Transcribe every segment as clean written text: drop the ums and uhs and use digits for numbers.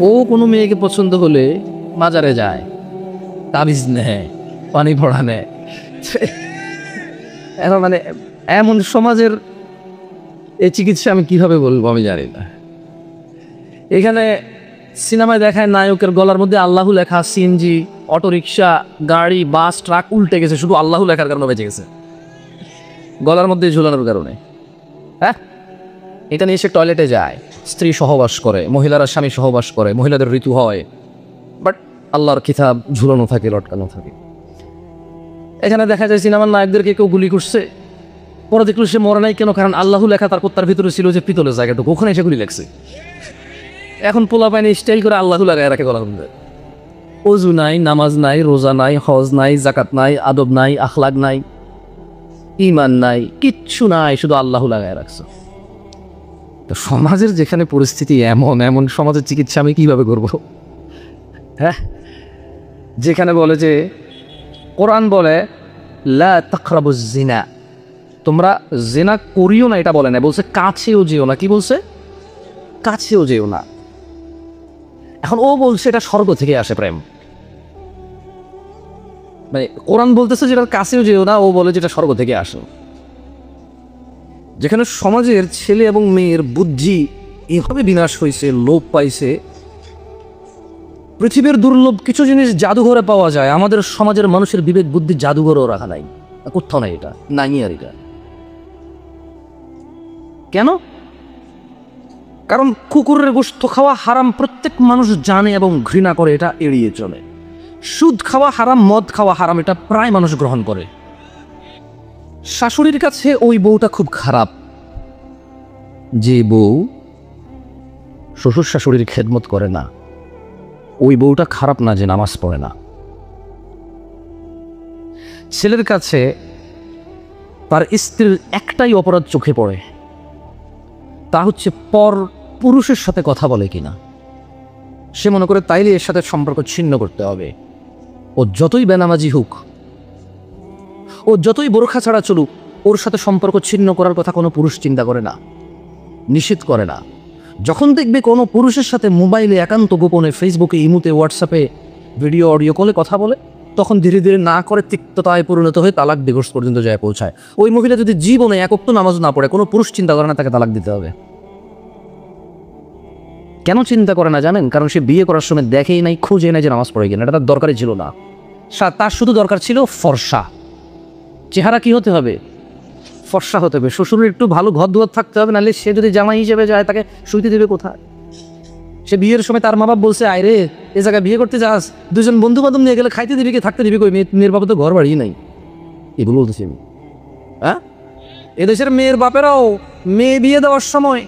ও কোনো মেয়েকে পছন্দ হলে মাজারে যায়, তাবিজ নেয়, পানি ভরা নেয়। এখন মানে এমন সমাজের এই চিকিৎসা আমি কিভাবে বলবো আমি জানি না। এখানে সিনেমায় দেখায় নায়কের গলার মধ্যে আল্লাহু লেখা, সিএনজি, অটোরিকশা, গাড়ি, বাস, ট্রাক উল্টে গেছে শুধু আল্লাহু লেখার কারণে বেঁচে গেছে, গলার মধ্যে ঝুলানোর কারণে। হ্যাঁ, এটা নিয়ে সে টয়লেটে যায়, স্ত্রী সহবাস করে, মহিলারা স্বামী সহবাস করে, মহিলাদের ঋতু হয়, বাট আল্লাহর কিতাব ঝুলানো থাকে, লটকানো থাকে। এখানে দেখা যায় সিনেমার নায়কদেরকে কেউ গুলি করছে, পরে দেখলো সে মরে নাই কেন, কারণ আল্লাহু লেখা তার কুত্তার ভিতরে ছিল যে পিতলের জায়গাটুকু, ওখানে এসে গুলি লাগছে। এখন পোলা পাইনি স্টাইল করে আল্লাহু লাগায় রাখে গলার মধ্যে। অজু নাই, নামাজ নাই, রোজা নাই, হজ নাই, জাকাত নাই, আদব নাই, আখলাক নাই, ইমান নাই, কিচ্ছু নাই, শুধু আল্লাহু লাগায় রাখছে। তো সমাজের যেখানে পরিস্থিতি এমন, এমন সমাজের চিকিৎসা আমি কিভাবে করব? হ্যাঁ, যেখানে বলে যে কোরআন বলে লা তাকরাবুজ জিনা, তোমরা জিনা করিও না, এটা বলে না, বলছে কাছেও যেও না। কি বলছে? কাছেও যেও না। এখন ও বলছে এটা স্বর্গ থেকে আসে প্রেম, মানে কোরআন বলতেছে যেটা কাছেও যেও না, ও বলে যেটা স্বর্গ থেকে আসে। যেখানে সমাজের ছেলে এবং মেয়ের বুদ্ধি এভাবে বিনাশ হয়েছে, লোপ পাইছে। পৃথিবীর দুর্লভ কিছু জিনিস জাদুঘরে পাওয়া যায়, আমাদের সমাজের মানুষের বিবেক বুদ্ধি জাদুঘরেও রাখা নাই, কোথাও নাই, এটা নাই। আর এটা কেন? কারণ কুকুরের গোশত খাওয়া হারাম প্রত্যেক মানুষ জানে এবং ঘৃণা করে, এটা এড়িয়ে চলে। সুদ খাওয়া হারাম, মদ খাওয়া হারাম, এটা প্রায় মানুষ গ্রহণ করে। শাশুড়ির কাছে ওই বউটা খুব খারাপ যে বউ শ্বশুর শাশুড়ির খেদমত করে না, ওই বউটা খারাপ না যে নামাজ পড়ে না। ছেলের কাছে তার স্ত্রীর একটাই অপরাধ চোখে পড়ে, তা হচ্ছে পর পুরুষের সাথে কথা বলে কিনা। সে মনে করে তাইলে এর সাথে সম্পর্ক ছিন্ন করতে হবে। ও যতই বেনামাজি হোক, ও যতই বোরখা ছাড়া চলুক, ওর সাথে সম্পর্ক ছিন্ন করার কথা কোনো পুরুষ চিন্তা করে না, নিষেধ করে না। যখন দেখবে কোনো পুরুষের সাথে মোবাইলে একান্ত গোপনে, ফেসবুকে, ইমুতে, হোয়াটসঅ্যাপে, ভিডিও অডিও কলে কথা বলে, তখন ধীরে ধীরে না করে তিক্ততায় পরিণত হয়ে তালাক, ডিভোর্স পর্যন্ত যায় পৌঁছায়। ওই মহিলা যদি জীবনে এক ওয়াক্ত নামাজ না পড়ে, কোনো পুরুষ চিন্তা করে না তাকে তালাক দিতে হবে। কেন চিন্তা করে না জানেন? কারণ সে বিয়ে করার সময় দেখেই নাই, খুঁজে নাই যে নামাজ পড়ে কিনা, এটা তার দরকারই ছিল না। তার শুধু দরকার ছিল ফর্সা চেহারা। কি হতে হবে? ফর্সা হতে হবে। শ্বশুরের একটু ভালো ঘর দুয়ার থাকতে হবে, নাহলে সে যদি জামাই হিসেবে যায় তাকে শুইতে দেবে কোথায়? সে বিয়ের সময় তার মা বাপ বলছে, আয় রে এ জায়গায় বিয়ে করতে যাস, দুজন বন্ধু বান্ধব নিয়ে গেলে খাইতে দিবি কি, থাকতে দিবি কই? মেয়ের বাবা তো ঘর বাড়ি নাই, এগুলো বলতেছি আমি। হ্যাঁ, এদেশের মেয়ের বাপেরাও মেয়ে বিয়ে দেওয়ার সময়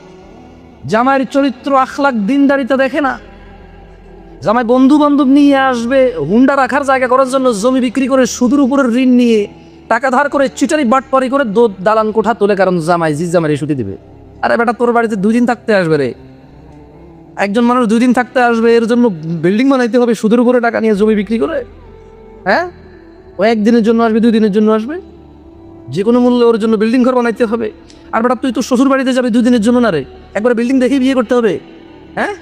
জামাইয়ের চরিত্র, আখলাক, দিনদারিতা দেখে না। জামাই বন্ধু বান্ধব নিয়ে আসবে, হুন্ডা রাখার জায়গা করার জন্য জমি বিক্রি করে, সুদের উপরের ঋণ নিয়ে, টাকা ধার করে, চিটারি বাটপারি করে দালান কোঠা তোলে, কারণ জামাই জামাই সুতি দিবে। আরে বেটা, তোর বাড়িতে 2 দিন থাকতে আসবে রে, একজন মানুষ 2 দিন থাকতে আসবে, এর জন্য বিল্ডিং বানাইতে হবে সুদের উপরে টাকা নিয়ে, জমি বিক্রি করে? হ্যাঁ, ও 1 দিনের জন্য আসবে, 2 দিনের জন্য আসবে, যে কোনো মূল্যে ওর জন্য বিল্ডিং ঘর বানাইতে হবে। আর বেটা, তুই তো শ্বশুর বাড়িতে যাবে 2 দিনের জন্য না রে, একবার বিল্ডিং দেখেই বিয়ে করতে হবে। হ্যাঁ,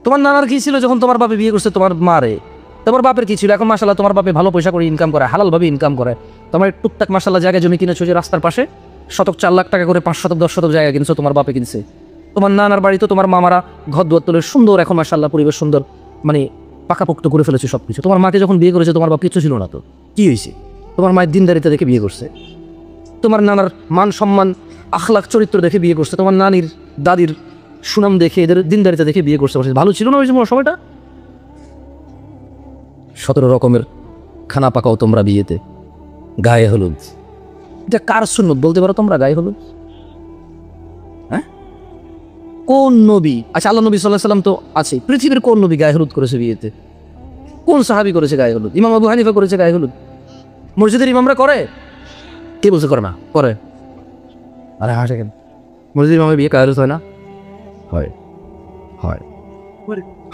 তোমার নানার কি ছিল যখন তোমার বাপে বিয়ে করছে তোমার মারে? তোমার বাপের কি ছিল? এখন মাশাআল্লাহ তোমার বাপে ভালো পয়সা করে ইনকাম করে, হালালভাবে ইনকাম করে। তোমার টুকটাক মাশাআল্লাহ জায়গা জমি কিনেছো যে রাস্তার পাশে, শতক 4 লাখ টাকা করে 5 শতক 10 শতক জায়গা কিনছো, তোমার বাপে কিনছে। তোমার নানার বাড়ি তো তোমার মামারা ঘর দুয়ার তোলে সুন্দর, এখন মাশাআল্লাহ পরিবেশ সুন্দর, মানে পাকাপোক্ত করে ফেলেছে সবকিছু। তোমার মাকে যখন বিয়ে করেছে তোমার বাপ কিছু ছিল না, তো কি হয়েছে? তোমার মায়ের দিনদারিতা দেখে বিয়ে করছে, তোমার নানার মান সম্মান, আখলাক, চরিত্র দেখে বিয়ে করছে, তোমার নানির দাদির সুনাম দেখে, এদের দিনদারিতা দেখে বিয়ে করছে। ভালো ছিল না ওই সময়টা? 17 রকমের খানা পাকাও তোমরা বিয়েতে, গায়ে হলুদ। এটা কার সুন্নত বলতে পারো তোমরা? গায়ে হলুদ? হ্যাঁ, কোন নবী? আচ্ছা, আল্লাহ নবী সাল্লাল্লাহু আলাইহি সাল্লাম তো আছে, পৃথিবীর কোন নবী গায়ে হলুদ করেছে বিয়েতে? কোন সাহাবী করেছে গায়ে হলুদ? ইমাম আবু হানিফা করেছে গায়ে হলুদ? মসজিদের ইমামরা করে? কে বলছে করে না? করে। আরে হাসে কেন? মসজিদের ইমামের বিয়ে গায়ে হলুদ হয় না? হয়, হয়,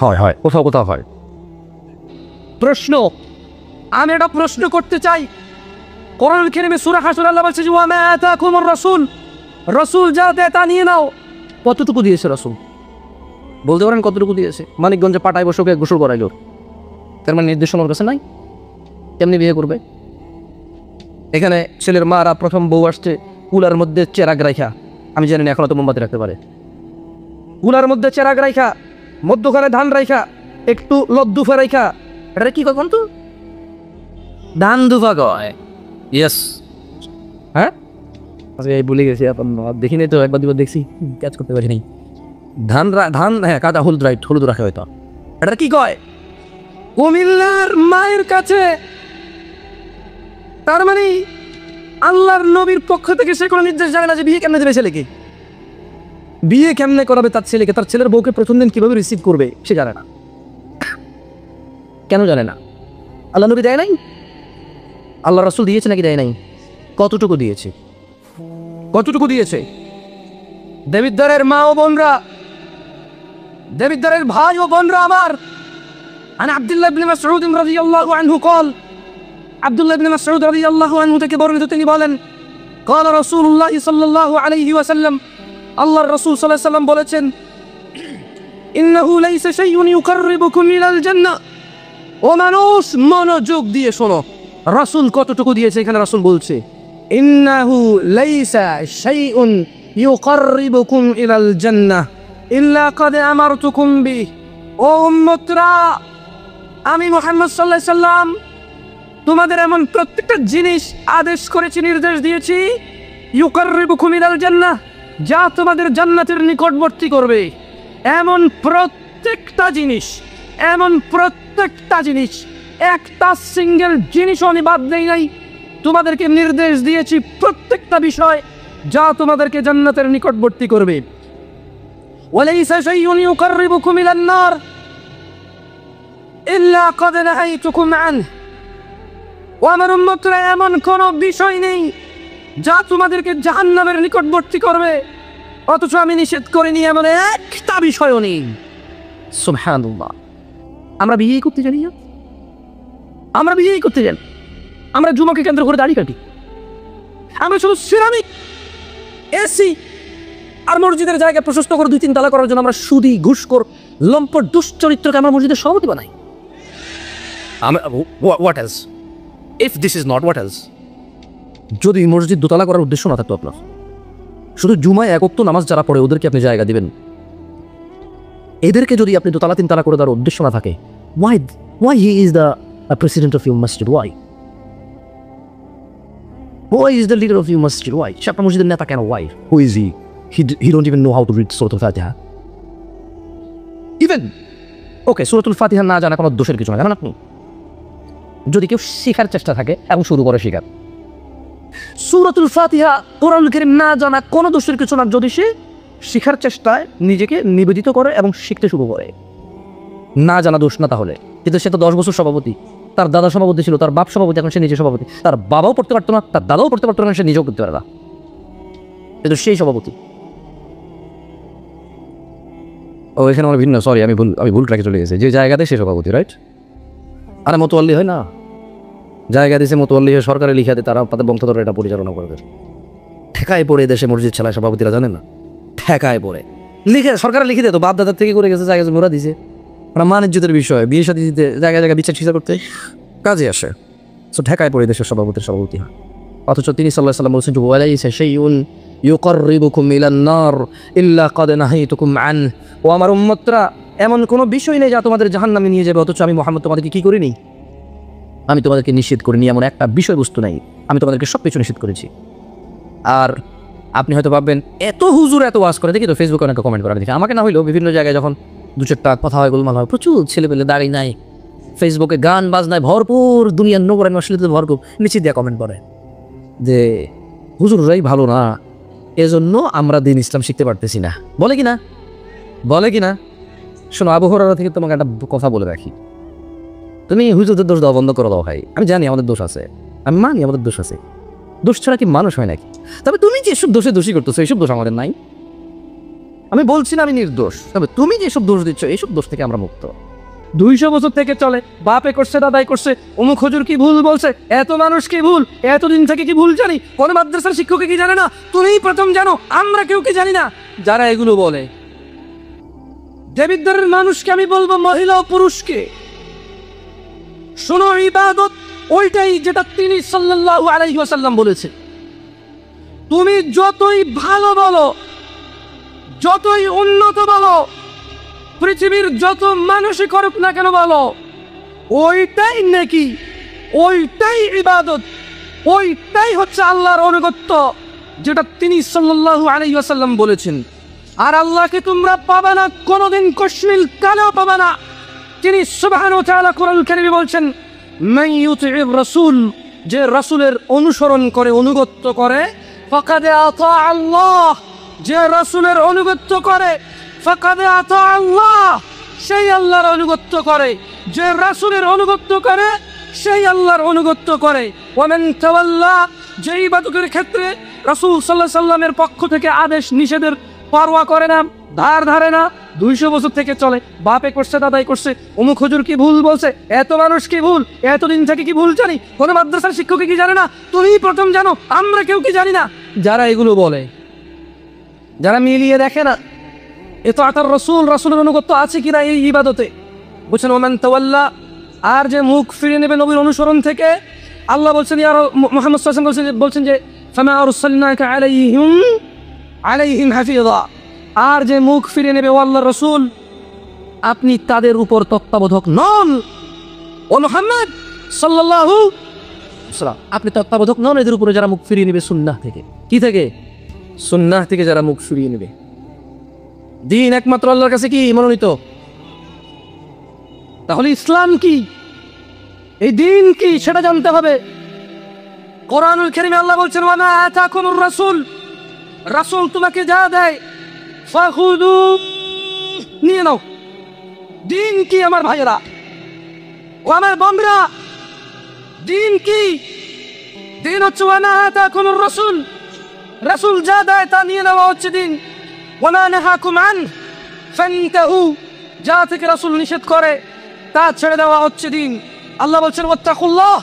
হয়, হয়, কোথাও কোথাও হয়। প্রশ্ন, আমি একটা প্রশ্ন করতে চাই। কোরআনুল কারীমে সূরা হাশর আল্লাহ বলছে যে ওয়া মা আতাকুমুর রাসূল, রাসূল যা দেয় তা নিয়ে নাও, কতটুকু দিয়েছে রাসূল? বলতে পারেন কতটুকু দিয়েছে? মানিকগঞ্জে পাটায় বসে গোসল করাইলো, তার মানে নির্দেশনা ওর কাছে নাই? কেমনি বিয়ে করবে? এখানে ছেলের মারা প্রথম বউ আসছে, কুলার মধ্যে চেরাগ রাইখা, আমি জানি না এখনো তো মোমবাতি রাখতে পারে, কুলার মধ্যে চেরাগ রাইখা, মধ্যখানে ধান রাইখা, একটু লদ্দুফা রাইখা, এটা কি কখন তো ধান দুফা কয়। ইয়েস, হ্যাঁ এই ভুলে গেছি, দেখিনি তো, একবার দুবার দেখছি, ক্যাচ করতে পারি নাই। ধান হ্যাঁ, কাদা হলুদ, রাইট, হলুদ রাখা হয়তো। এটা কি কয়? কুমিল্লার মায়ের কাছে, তার মানে আল্লাহর নবীর পক্ষ থেকে সে কোনো নির্দেশ জানে না যে বিয়ে কেমনে দেবে ছেলেকে, বিয়ে কেমনে করাবে তার ছেলেকে, তার ছেলের বউকে প্রথম দিন কিভাবে রিসিভ করবে সে জানে না। কেন জানে না? আল্লাহ নবী দেয় নাই? আল্লাহ রাসূল দিয়েছে নাকি দেয় নাই? কতটুকু দিয়েছে? কতটুকু দিয়েছে? দেবিদ্বারের মা ও বোনরা, দেবিদ্বারের ভাই ও বোনরা আমার, আন আব্দুল্লাহ ইবনে মাসউদ রাদিয়াল্লাহু আনহু قال, আব্দুল্লাহ ইবনে মাসউদ রাদিয়াল্লাহু আনহু থেকে বর্ণিত, তিনি বলেন قال রাসূলুল্লাহ সাল্লাল্লাহু আলাইহি ওয়াসাল্লাম, আল্লাহর রাসূল সাল্লাল্লাহু আলাইহি ওয়াসাল্লাম বলেছেন, ইন্নাহু লাইসা শাইউন ইউকাররিবুকুম ইলাল জান্নাহ। ও মানুষ, মনোযোগ দিয়ে শোনো, রাসূল কতটুকু দিয়েছে এখানে রাসূল বলছে, ইন্নাহু লাইসা শাইউন ইউকাররিবুকুম ইলাল জান্নাহ ইল্লা ক্বাদ আমারতুকুম বি। ও উম্মতরা, আমি মুহাম্মদ সাল্লাল্লাহু আলাইহি সাল্লাম তোমাদের এমন প্রত্যেকটা জিনিস আদেশ করেছি, নির্দেশ দিয়েছি, ইউকাররিবুকুম ইলাল জান্নাহ, যা তোমাদের জান্নাতের নিকটবর্তী করবে। এমন প্রত্যেকটা জিনিস, এমন প্রত্যেকটা জিনিস, একটা সিঙ্গেল জিনিসও আমি বাদ দেই নাই। তোমাদেরকে নির্দেশ দিয়েছি প্রত্যেকটা বিষয় যা তোমাদেরকে জান্নাতের নিকটবর্তী করবে। ওয়ালাইসা শাইউন ইউকাররিবুকুম ইলান নার ইল্লা ক্বাদ নাহাইতুকুম আনহু। ও আমার উম্মতরা, এমন কোনো বিষয় নেই যা তোমাদেরকে জাহান্নামের নিকটবর্তী করবে অথচ আমি নিষেধ করিনি, এমন একটা বিষয়ও নেই। সুবহানাল্লাহ। আমরা বিয়ে করতে জানি না, আমরা বিয়ে করতে জানি, আমরা জুমাকে কেন্দ্র করে দাড়ি কাটি, আমরা শুধু সিরামিক, এসি আর মসজিদের জায়গা প্রশস্ত করে 2-3 তালা করার জন্য আমরা সুদি, ঘুষখোর, লম্পট, দুশ্চরিত্রকে আমরা মসজিদের সভাপতি বানাই। What else? If this is not, what else? যদি মসজিদ দোতলা করার উদ্দেশ্য না থাকতো আপনার, শুধু জুমায় এক ওয়াক্ত নামাজ যারা পড়ে ওদেরকে আপনি জায়গা দিবেন, এদেরকে যদি আপনি দোতলা 3 তালা করে দেওয়ার উদ্দেশ্য না থাকে, why he is the president of your masjid? Why is the leader of your masjid? Why? সে আপনার মসজিদের নেতা কেন? Why? Who is he? He don't even know how to read Suratul Fatiha. Even okay, Suratul Fatiha না জানা কোনো দোষের কিছু না, জানেন আপনি? যদি কেউ শেখার চেষ্টা থাকে এবং শুরু করে শেখার, সূরাতুল ফাতিহা, কোরআনুল কারীম না জানা কোনো দোষের কিছু না, যদি সে শেখার চেষ্টায় নিজেকে নিবেদিত করে এবং শিখতে শুরু করে, না জানা দোষ না তাহলে। কিন্তু সে তো 10 বছর সভাপতি, তার দাদা সভাপতি ছিল, তার বাপ সভাপতি, এখন সে নিজে সভাপতি, তার বাবাও পড়তে পারতো না, তার দাদাও পড়তে পারতো না, সে নিজেও করতে পারে না, কিন্তু সেই সভাপতি। ও এখানে আমার ভিন্ন, সরি, আমি ভুল ট্র্যাকে চলে গেছি। যে জায়গাতে সে সভাপতি, রাইট? আরে মোতোয়াল্লি হয় না, জায়গা দিয়েছে মোতোয়াল্লি হয়ে সরকারে লিখা দেয়, তারা তাদের বংশধর এটা পরিচালনা করবে। ঠেকায় পড়ে দেশে মসজিদ চালায় সভাপতিরা, জানেন না? ঠেকায় পড়ে লিখে সরকারে লিখে দেয়, তো বাপ দাদার থেকে করে গেছে, জায়গা জমি ওরা দিছে, ওরা মানিজ্যতের বিষয়, বিয়ে সাথে দিতে জায়গায় জায়গায় বিচার টিচার করতে কাজে আসে। সো ঠেকায় পড়ে দেশের সভাপতি হয়। অথচ তিনি সাল্লাল্লাহু আলাইহি ওয়াসাল্লাম বলছেন, ওয়ালাইসা শাইউন ইউকাররিবুকুম ইলান নার ইল্লা ক্বাদ নাহাইতুকুম আনহু। ও আমার উম্মতরা, এমন কোনো বিষয় নেই যা তোমাদের জাহান্নামে নিয়ে যাবে অথচ আমি মুহাম্মদ তোমাদেরকে কি করিনি? আমি তোমাদেরকে নিষেধ করিনি, এমন একটা বিষয়বস্তু নাই, আমি তোমাদেরকে সব কিছু নিষেধ করেছি। আর আপনি হয়তো ভাববেন, এত হুজুর এত ওয়াজ করে, দেখি তো ফেসবুকে অনেকে কমেন্ট করা দেখি, আমাকে না হইলেও বিভিন্ন জায়গায় যখন 2-4টা কথা হয়, গোলমাল হয়, প্রচুর ছেলেপেলে দাঁড়িয়ে নাই, ফেসবুকে গান বাজনায় ভরপুর, দুনিয়ার নোংরা অশ্লীলতায় ভরপুর, নিচে দিয়ে কমেন্ট করে যে হুজুররাই ভালো না, এজন্য আমরা দিন ইসলাম শিখতে পারতেছি না। বলে কি না? শোনো, আবু হুরায়রা থেকে তোমাকে একটা কথা বলে রাখি, তুমি হুজুরদের দোষ দাও বন্ধ করে দাও ভাই। আমি জানি আমাদের দোষ আছে, আমি মানি আমাদের দোষ আছে, দোষ ছাড়া কি মানুষ হয় নাকি? তবে তুমি যেসব দোষী করতেছো এইসব দোষ আমাদের নাই। আমি বলছি না আমি নির্দোষ, তবে তুমি যেসব দোষ দিচ্ছ এইসব দোষ থেকে আমরা মুক্ত। 200 বছর থেকে চলে, বাপে করছে দাদাই করছে, অমুক হুজুর কি ভুল বলছে, এত মানুষ কি ভুল, এতদিন থেকে কি ভুল জানি, কোন মাদ্রাসার শিক্ষকে কি জানে না, তুমিই প্রথম জানো, আমরা কেউ কি জানি না। যারা এগুলো বলে, দেবিদ্বারের মানুষকে আমি বলবো, মহিলা ও পুরুষকে, শোনো, ইবাদত ওইটাই যেটা তিনি সাল্লাল্লাহু আলাইহি ওয়াসাল্লাম বলেছে। তুমি যতই ভালো বলো, যতই উন্নত বলো, পৃথিবীর যত মানুষই করুক না কেন বলো, ওইটাই নেকি, ওইটাই ইবাদত, ওইটাই হচ্ছে আল্লাহর আনুগত্য, যেটা তিনি সাল্লাল্লাহু আলাইহি ওয়াসাল্লাম বলেছেন। আর আল্লাহকে তোমরা পাবে না, কোনোদিন কশমিল কালেও পাবে না। তিনি সুবহানাহু ওয়া তাআলা কোরআন কারীমে বলছেন, মান ইউতি'র রাসূল, যে রাসূলের অনুসরণ করে, অনুগত্য করে, ফাকাদ আতা আল্লাহ, যে রাসূলের অনুগত্য করে, ফাকাদ আতা আল্লাহ, সেই আল্লাহর অনুগত্য করে, যে রাসূলের অনুগত্য করে সেই আল্লাহর অনুগত্য করে। ওয়ামান তাওয়াল্লা, যে ইবাদতের ক্ষেত্রে রাসূল সাল্লাল্লাহু আলাইহি সাল্লামের পক্ষ থেকে আদেশ নিষেধের পারোয়া করে না, ধার ধারে না, 200 বছর থেকে চলে, বাপে করছে দাদাই করছে, অমুক হুজুর কি ভুল বলছে, এত মানুষ কি ভুল, এতদিন থেকে কি ভুল জানি, কোন মাদ্রাসার শিক্ষকে কি জানে না, তুমিই প্রথম জানো, আমরা কেউ কি জানি না। যারা এগুলো বলে, যারা মিলিয়ে দেখে না এত আতার রসুল, রাসূলের অনুগত্য আছে কিনা এই ইবাদতে, বুঝছেন। ওমান তাওয়াল্লা, আর যে মুখ ফিরিয়ে নেবে নবীর অনুসরণ থেকে, আল্লাহ বলছেন, ইয়া মুহাম্মদ সাল্লাল্লাহু আলাইহি ওয়াসাল্লাম বলছেন যে ফামা আরসালনাকা আলাইহিম হাফিযা, আর যে মুখ ফিরিয়ে নেবে ও আল্লাহর রাসূল, আপনি তাদের উপর তত্ত্বাবধায়ক নন। ও মুহাম্মদ সাল্লাল্লাহু আলাইহি ওয়াসাল্লাম, আপনি তত্ত্বাবধায়ক নন এদের উপরে যারা মুখ ফিরিয়ে নেবে সুন্নাহ থেকে। কি থেকে? সুন্নাহ থেকে যারা মুখ ফিরিয়ে নেবে। দিন একমাত্র আল্লাহর কাছে কি মনোনীত। তাহলে ইসলাম কি, এই দিন কি, সেটা জানতে হবে। কোরআনুল কারীমে আল্লাহ বলছেন, ওয়া মা আতাকুমুর রাসূল, রাসূল তোমাকে যা দেয়, ফাখুযু, নিয়ে নাও। দিন কি আমার ভাইয়েরা ও আমার বোনরা, দিন কি? দিন হচ্ছে ওয়া মা আতাকুমুর রাসূল, রাসূল যা দেয় তা নিয়ে নেওয়া হচ্ছে দিন। ওয়া মা নাহাকুম আন ফান্তাহু, যা থেকে রাসূল নিষেধ করে তা ছেড়ে দেওয়া হচ্ছে দিন। আল্লাহ বলছেন, ওয়াত্তাকুল্লাহ,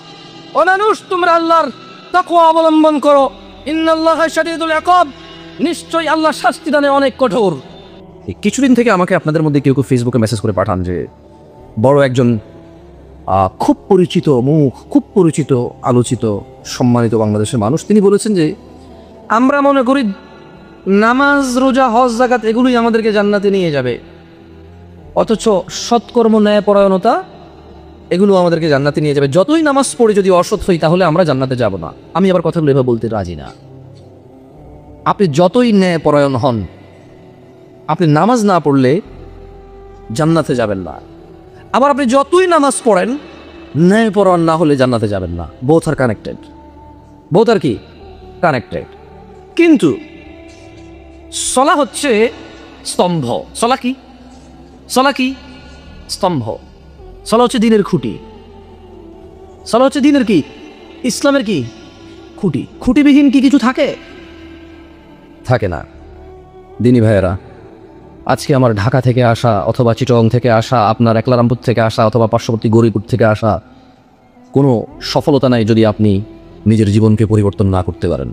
ও মানুষ তোমরা আল্লাহর তাকওয়া অবলম্বন করো, ইন্নাল্লাহা শাদীদুল ইকাব, নিশ্চয়ই আল্লাহ শাস্তি দানে অনেক কঠোর। কিছুদিন থেকে আমাকে আপনাদের মধ্যে কেউ কেউ ফেসবুকে মেসেজ করে পাঠান যে বড় একজন খুব পরিচিত মুখ, খুব পরিচিত, আলোচিত, সম্মানিত বাংলাদেশের মানুষ, তিনি বলেছেন যে আমরা মনে করি নামাজ, রোজা, হজ, যাকাত এগুলোই আমাদেরকে জান্নাতে নিয়ে যাবে, অথচ সৎকর্ম, ন্যায়পরায়ণতা এগুলো আমাদেরকে জান্নাতে নিয়ে যাবে। যতই নামাজ পড়ে যদি অসৎ হই তাহলে আমরা জান্নাতে যাব না। আমি আবার কথাগুলো এভাবে বলতে রাজি না। আপনি যতই ন্যায়পরায়ণ হন, আপনি নামাজ না পড়লে জান্নাতে যাবেন না। আবার আপনি যতই নামাজ পড়েন, ন্যায়পরায়ণ না হলে জান্নাতে যাবেন না। বোথ আর কানেক্টেড, বোথ আর কি কানেক্টেড। কিন্তু সলা হচ্ছে স্তম্ভ। সলা কি? সলা কি? স্তম্ভ। সলা হচ্ছে দিনের খুঁটি। সলা হচ্ছে দিনের কি? ইসলামের কি? খুঁটি। খুঁটিবিহীন কি কিছু থাকে? থাকে না। দিনী ভাইয়েরা, আজকে আমার ঢাকা থেকে আসা অথবা চিটগাং থেকে আসা, আপনার একলারামপুর থেকে আসা অথবা পার্শ্ববর্তী গৌরীপুর থেকে আসা কোনো সফলতা নাই যদি আপনি নিজের জীবনকে পরিবর্তন না করতে পারেন।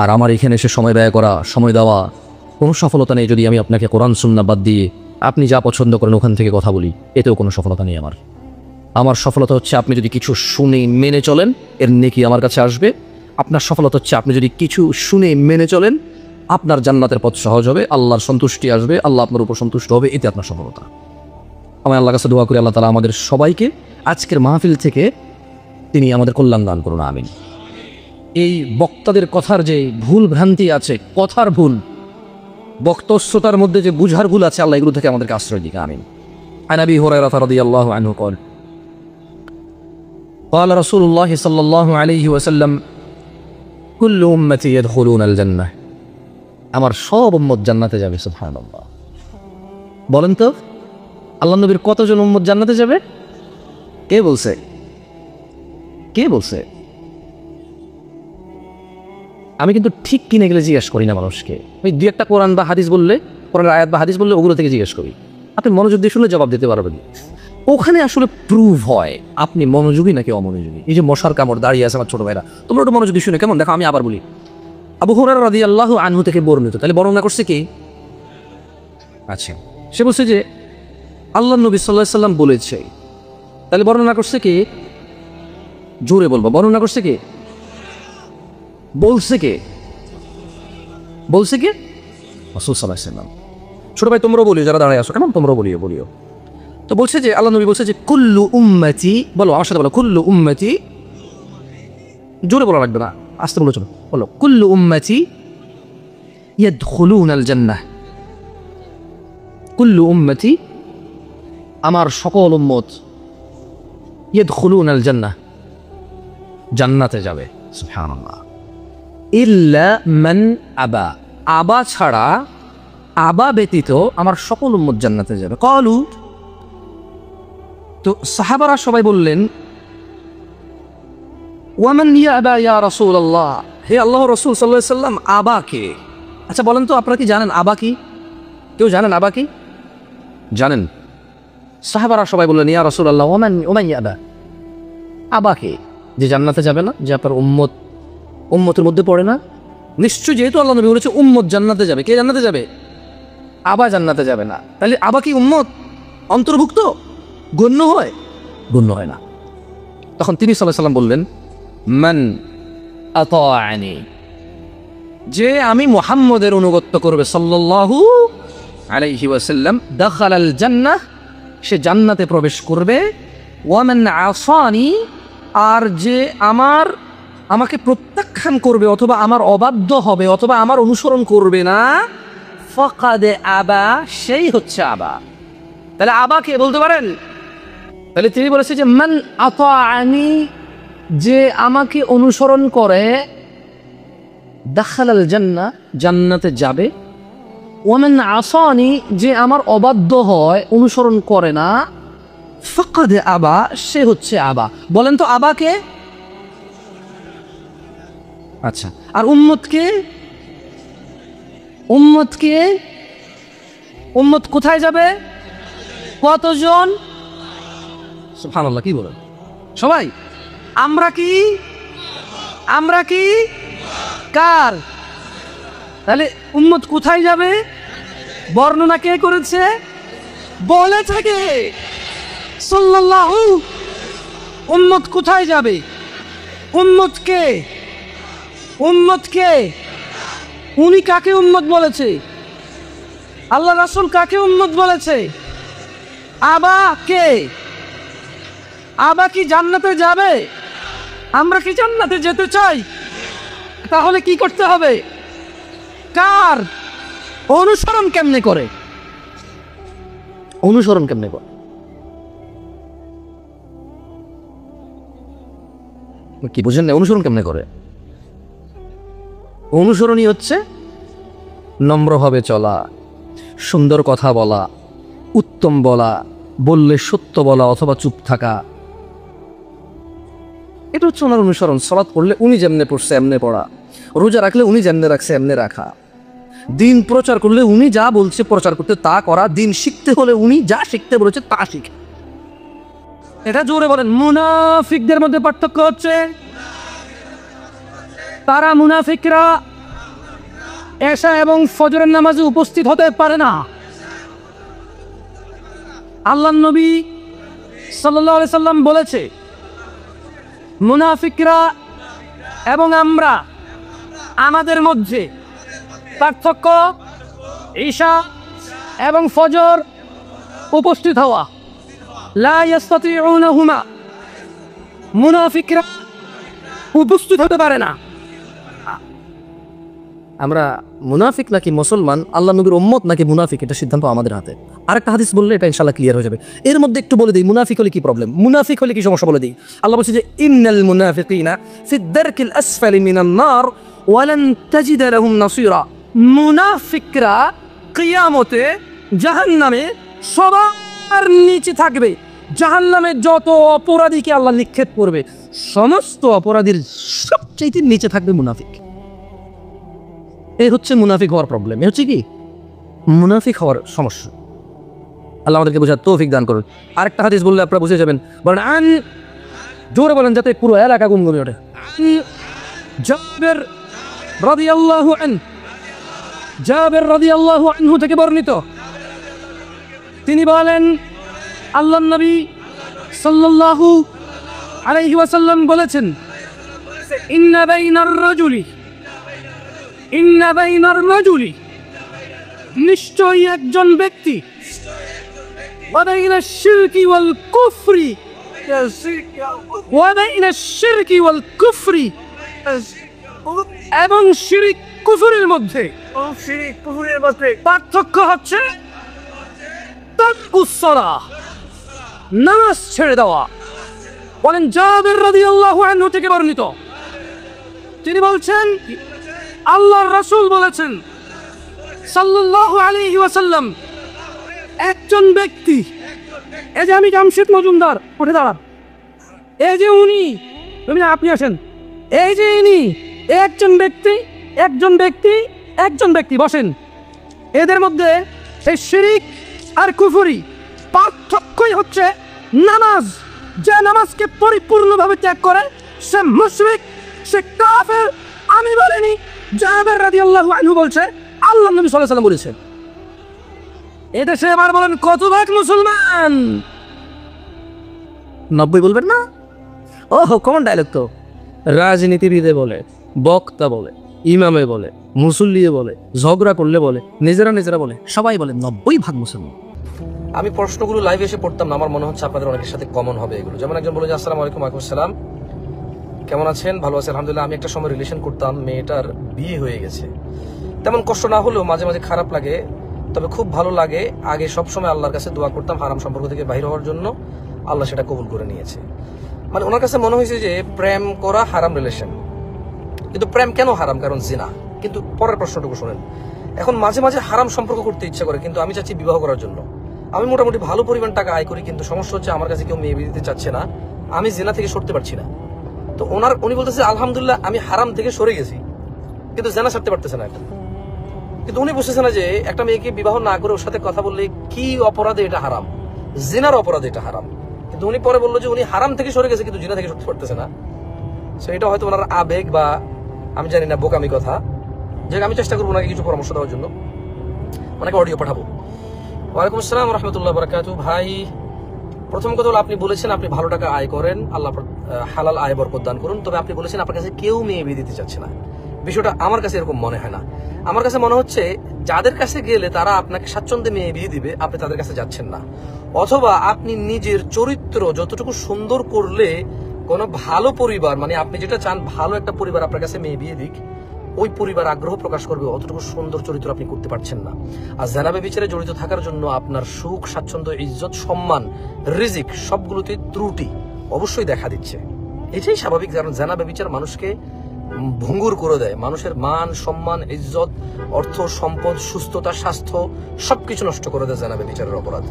আর আমার এখানে এসে সময় ব্যয় করা, সময় দেওয়া কোনো সফলতা নেই যদি আমি আপনাকে কোরআন সুন্নাহ বাদ দিয়ে আপনি যা পছন্দ করেন ওখান থেকে কথা বলি, এতেও কোনো সফলতা নেই আমার। আমার সফলতা হচ্ছে আপনি যদি কিছু শুনে মেনে চলেন, এর নেকি আমার কাছে আসবে। আপনার সফলতা হচ্ছে আপনি যদি কিছু শুনে মেনে চলেন, আপনার জান্নাতের পথ সহজ হবে, আল্লাহর সন্তুষ্টি আসবে, আল্লাহ আপনার উপর সন্তুষ্ট হবে, এতে আপনার সফলতা। আমি আল্লাহর কাছে দোয়া করি আল্লাহ তাআলা আমাদের সবাইকে আজকের মাহফিল থেকে তিনি আমাদের কল্যাণ দান করুন, আমিন। এই বক্তাদের কথার যে ভুল ভ্রান্তি আছে, কথার ভুল, বক্তশ্রোতার মধ্যে যে বুঝার ভুল আছে, আল্লাহ এগুলো থেকে আমাদেরকে আশ্রয় দিক, আমিন। আন আবি হুরায়রা রাদিয়াল্লাহু আনহু قال قال رسول الله صلى الله عليه وسلم كل امتي يدخلون الجنه, আমার সব উম্মত জান্নাতে যাবে। সুবহানাল্লাহ। বলেন তো আল্লাহ নবীর কতজন উম্মত জান্নাতে যাবে? কে বলছে? কে বলছে? আমি কিন্তু ঠিক কিনে গেলে জিজ্ঞেস করি না মানুষকে। ওই দুই একটা কোরআন বা হাদিস বললে, কোরআনের আয়াত বা হাদিস বললে ওগুলো থেকে জিজ্ঞেস করি। আপনি মনোযোগ দিয়ে শুনলে জবাব দিতে পারবেন। ওখানে আসলে প্রুভ হয় আপনি মনোযোগী নাকি অমনোযোগী। এই যে মশার কামড় দাঁড়িয়ে আছে আমার ছোট ভাইরা, তোমরা একটু মনোযোগী শুনে কেমন দেখো। আমি আবার বলি, আবু হুরায়রা রাদিয়াল্লাহু আনহু থেকে বর্ণিত। তাহলে বর্ণনা করছে কি? আচ্ছা, সে বলছে যে আল্লাহ নবী সাল্লাল্লাহু আলাইহি সাল্লাম বলেছে। তাহলে বর্ণনা করছে কি? জোরে বলবো, বর্ণনা করছে কি? বলছে কে? বলছে কে? রাসূল সাল্লাল্লাহু আলাইহি সাল্লাম। ছোট ভাই তোমরাও বলিও, যারা দাঁড়ায় আসো কেমন, তোমরাও বলিও। তো বলছে যে আল্লাহ নবী বলছে যে কুল্লু উম্মতি, বলো আমার সাথে বলো, কুল্লু উম্মতি, জোরে বলা লাগবে না, আস্তে বলো, চলো বলো, কুল্লু উম্মতি ইয়াদখুলুনাল জান্নাহ। কুল্লু উম্মতি, আমার সকল উম্মত, ইয়াদখুলুনাল জান্নাহ, জান্নাতে যাবে। সুবহানাল্লাহ। ইল্লা মান আবা, আবা ছাড়া, আবা ব্যতীত আমার সকল উম্মত জান্নাতে যাবে। ক্বালু, তো সাহাবারা সবাই বললেন ওয়ামান ইয়াবা ইয়া রাসূলুল্লাহ, হে আল্লাহর রাসূল সাল্লাল্লাহু আলাইহি সাল্লাম, আবা কে? আচ্ছা বলেন তো, আপনারা কি জানেন আবা কি? কেউ জানেন আবা কি? জানেন? সাহাবারা সবাই বললেন ইয়া রাসূলুল্লাহ ওমান ইয়াবা, আবা কে? যে জান্নাতে যাবে না, যে আপনার উম্মতের মধ্যে পড়ে না। নিশ্চয়, যেহেতু আল্লাহ নবী বলেছে উম্মত জান্নাতে যাবে, কে জান্নাতে যাবে? আবা জান্নাতে যাবে না। তাহলে আবা কি উম্মত অন্তর্ভুক্ত? গণ্য হয়? গণ্য হয় না। তখন তিনি সাল্লাল্লাহু আলাইহি সাল্লাম বললেন মান আতাআনি, যে আমি মুহাম্মদের অনুগত্য করবে সাল্লাল্লাহু আলাইহি ওয়াসাল্লাম, দাখালাল জান্নাহ, সে জান্নাতে প্রবেশ করবে। ওয়ামান আসানি, আর যে আমাকে প্রত্যাখ্যান করবে অথবা আমার অবাধ্য হবে অথবা আমার অনুসরণ করবে না, ফাকাদ আবা, সেই হচ্ছে আবা। তাহলে আবা কে বলতে পারেন? তাহলে তিনি বলেছে যে মান আতাআনি, যে আমাকে অনুসরণ করে, দাখালাল জান্নাহ, জান্নাতে যাবে। ওয়ামান আসানি, যে আমার অবাধ্য হয়, অনুসরণ করে না, ফাকাদ আবা, সে হচ্ছে আবা। বলেন তো আবা কে? আচ্ছা, আর উম্মত কে? উম্মত কে? উম্মত কোথায় যাবে? কতজন? সুবহানাল্লাহ, কি বলেন সবাই? আমরা কি? আমরা কি? কার? তাহলে উম্মত কোথায় যাবে? বর্ণনা কে করেছে? বলেছে কে? সাল্লাল্লাহু। উম্মত কোথায় যাবে? উম্মত কে? উম্মত কে? উনি কাকে উম্মত বলেছে? আল্লাহ রাসূল কাকে উম্মত বলেছে? আবা কে? আবা কি জান্নাতে যাবে? আমরা কি জান্নাতে যেতে চাই? তাহলে কি করতে হবে? কার অনুসরণ কেমনে করে? অনুসরণ কেমনে করে? কি বুঝেন না? অনুসরণ কেমনে করে? অনুসরণই হচ্ছে নম্রভাবে চলা, সুন্দর কথা বলা, উত্তম বলা, বললে সত্য বলা অথবা চুপ থাকা। এটা হচ্ছে ওনার অনুসরণ। সালাত পড়লে উনি যেমনে পড়ছে এমনে পড়া, রোজা রাখলে উনি যেমনে রাখছে এমনে রাখা, দিন প্রচার করলে উনি যা বলছে প্রচার করতে তা করা, দিন শিখতে হলে উনি যা শিখতে বলেছে তা শিখে। এটা জোরে বলেন। মুনাফিকদের মধ্যে পার্থক্য হচ্ছে তারা, মুনাফিকরা এশা এবং ফজরের নামাজে উপস্থিত হতে পারে না। আল্লাহর নবী সাল্লাল্লাহু আলাইহি সাল্লাম বলেছে মুনাফিকরা এবং আমরা, আমাদের মধ্যে পার্থক্য ঈশা এবং ফজর উপস্থিত হওয়া। লা ইস্তাতিউনাহুমা, মুনাফিকরা উপস্থিত হতে পারে না। আমরা মুনাফিক নাকি মুসলমান, আল্লাহ নবীর উম্মত নাকি মুনাফিক, এটা সিদ্ধান্ত আমাদের হাতে। আরেকটা হাদিস বললে এটা ইনশাআল্লাহ ক্লিয়ার হয়ে যাবে। এর মধ্যে একটু বলে দিই মুনাফিক হলে কি প্রবলেম, মুনাফিক হলে কি সমস্যা বলে দিই। আল্লাহ বলছে যে ইন্নাল মুনাফিকিনা ফিদ দারকিল আসফালি মিনান নার ওয়া লান তাজিদ লাহুম নাসীরা। মুনাফিকরা কিয়ামতে জাহান্নামে সবার নিচে থাকবে। জাহান্নামে যত অপরাধীকে আল্লাহ নিক্ষেপ করবে, সমস্ত অপরাধীর সবচেয়ে নিচে থাকবে মুনাফিক। এই হচ্ছে মুনাফিক হওয়ার প্রবলেম। এ হচ্ছে কি মুনাফিক হওয়ার সমস্যা। আল্লাহ আমাদেরকে বোঝার তৌফিক দান করুন। আরেকটা হাদিস বললে আপনারা বুঝে যাবেন, বলেন আন, জোরে বলেন যাতে পুরো এলাকা গুনগুনে ওঠে। জাবের রাদিয়াল্লাহু আনহু, জাবের রাদিয়াল্লাহু আনহু থেকে বর্ণিত, তিনি বলেন আল্লাহর নবী সাল্লাল্লাহু আলাইহি ওয়াসাল্লাম বলেছেন, ইন্না বাইনার রাজুলি, নিশ্চয়ই একজন ব্যক্তি, ওয়া বাইনাশ শিরকি ওয়াল কুফরি, ওয়া বাইনাশ শিরকি ওয়াল কুফরি, এবং শিরক কুফরের মধ্যে পার্থক্য হচ্ছে তারকুস সালাহ, নামাজ ছেড়ে দেওয়া। বলেন জাবের রাদিয়াল্লাহু আনহু থেকে বর্ণিত, তিনি বলছেন আল্লাহর রাসূল বলেছেন সাল্লাল্লাহু আলাইহি ওয়াসাল্লাম, একজন ব্যক্তি, এই যে আমি জামশেদ মজুমদার, উঠে দাঁড়ান, এই যে উনি, তুমি আপনি আসেন, এই যে ইনি, একজন ব্যক্তি বসেন, এদের মধ্যে এই শিরক আর কুফরি পার্থক্যই হচ্ছে নামাজ। যে নামাজকে পরিপূর্ণভাবে ত্যাগ করে সে মুশরিক, সে কাফের। আমি বলিনি, জাবের রাদিয়াল্লাহু আনহু বলছে, আল্লাহর নবী সাল্লাল্লাহু আলাইহি ওয়াসাল্লাম বলেছেন। এদেশে এবার বলেন কত ভাগ মুসলমান? 90 বলবেন না? ওহো, কমন ডায়লগ তো। রাজনীতিবিদে বলে, বক্তা বলে, ইমামে বলে, মুসল্লিয়ে বলে, ঝগড়া করলে বলে, নিজেরা বলে, সবাই বলে 90% মুসলমান। আমি প্রশ্নগুলো লাইভে এসে পড়তাম না, আমার মনে হচ্ছে আপনাদের অনেকের সাথে কমন হবে এগুলো। যেমন একজন বলে যে আসসালামু আলাইকুম। ওয়ালাইকুম আসসালাম, কেমন আছেন? ভালো আছি আলহামদুলিল্লাহ। আমি একটা সময় রিলেশন করতাম, মেয়েটার বিয়ে হয়ে গেছে। তেমন কষ্ট না হলেও মাঝে মাঝে খারাপ লাগে, তবে খুব ভালো লাগে। আগে সবসময় আল্লাহর কাছে দোয়া করতাম হারাম সম্পর্ক থেকে বাইরে হওয়ার জন্য, আল্লাহ সেটা কবুল করে নিয়েছে। মানে ওনার কাছে মনে হয়েছে যে প্রেম করা হারাম রিলেশন, কিন্তু প্রেম কেন হারাম? কারণ জিনা। কিন্তু পরের প্রশ্নটুকু শোনেন, এখন মাঝে মাঝে হারাম সম্পর্ক করতে ইচ্ছা করে, কিন্তু আমি চাচ্ছি বিবাহ করার জন্য। আমি মোটামুটি ভালো পরিমাণ টাকা আয় করি, কিন্তু সমস্যা হচ্ছে আমার কাছে কেউ মেয়ে বিয়ে দিতে চাচ্ছে না, আমি জিনা থেকে সরতে পারছি না। তো উনি বলতেছে আলহামদুলিল্লাহ আমি হারাম থেকে সরে গেছি, কিন্তু জিনা ছাড়তে পারতেছে না এখন। কিন্তু উনি বুঝতেছে না যে একটা মেয়েকে বিবাহ না করে ওর সাথে কথা বললে কি অপরাধে এটা হারাম, জিনার অপরাধে এটা হারাম। কিন্তু উনি পরে বললো যে উনি হারাম থেকে সরে গেছে, কিন্তু জিনা থেকে সরতে পারতেছে না। সো এটা হয়তো ওনার আবেগ বা আমি জানি না, বোকামি কথা। যে আমি চেষ্টা করবো ওনাকে কিছু পরামর্শ দেওয়ার জন্য, ওনাকে অডিও পাঠাবো। ওয়ালাইকুম আসসালাম রাহমাতুল্লাহ বারাকাতুহু। ভাই, প্রথম কথা হলো আপনি বলেছেন আপনি ভালো টাকা আয় করেন, আল্লাহ হালাল আয় বরকত দান করুন। তবে আপনি বলেছেন আপনার কাছে কেউ মেয়ে বিয়ে দিতে চাচ্ছে না। বিষয়টা আমার কাছে এরকম মনে হয় না। আমার কাছে মনে হচ্ছে যাদের কাছে গেলে তারা আপনাকে স্বাচ্ছন্দ্যে মেয়ে বিয়ে দিবে, আপনি তাদের কাছে যাচ্ছেন না। অথবা আপনি নিজের চরিত্র যতটুকু সুন্দর করলে কোনো ভালো পরিবার, মানে আপনি যেটা চান ভালো একটা পরিবার আপনার কাছে মেয়ে বিয়ে দিক, ওই পরিবার আগ্রহ প্রকাশ করবে, অতটুকু সুন্দর চরিত্র আপনি করতে পারছেন না। আর জিনা ব্যভিচারে জড়িত থাকার জন্য আপনার সুখ, স্বাচ্ছন্দ্য, ইজ্জত, সম্মান, রিজিক সবগুলোতে ত্রুটি অবশ্যই দেখা দিচ্ছে। এটাই স্বাভাবিক, কারণ জিনা ব্যভিচার মানুষকে ভঙ্গুর করে দেয়, মানুষের মান, সম্মান, ইজ্জত, অর্থ, সম্পদ, সুস্থতা, স্বাস্থ্য সবকিছু নষ্ট করে দেয় জিনা ব্যভিচারের অপরাধ।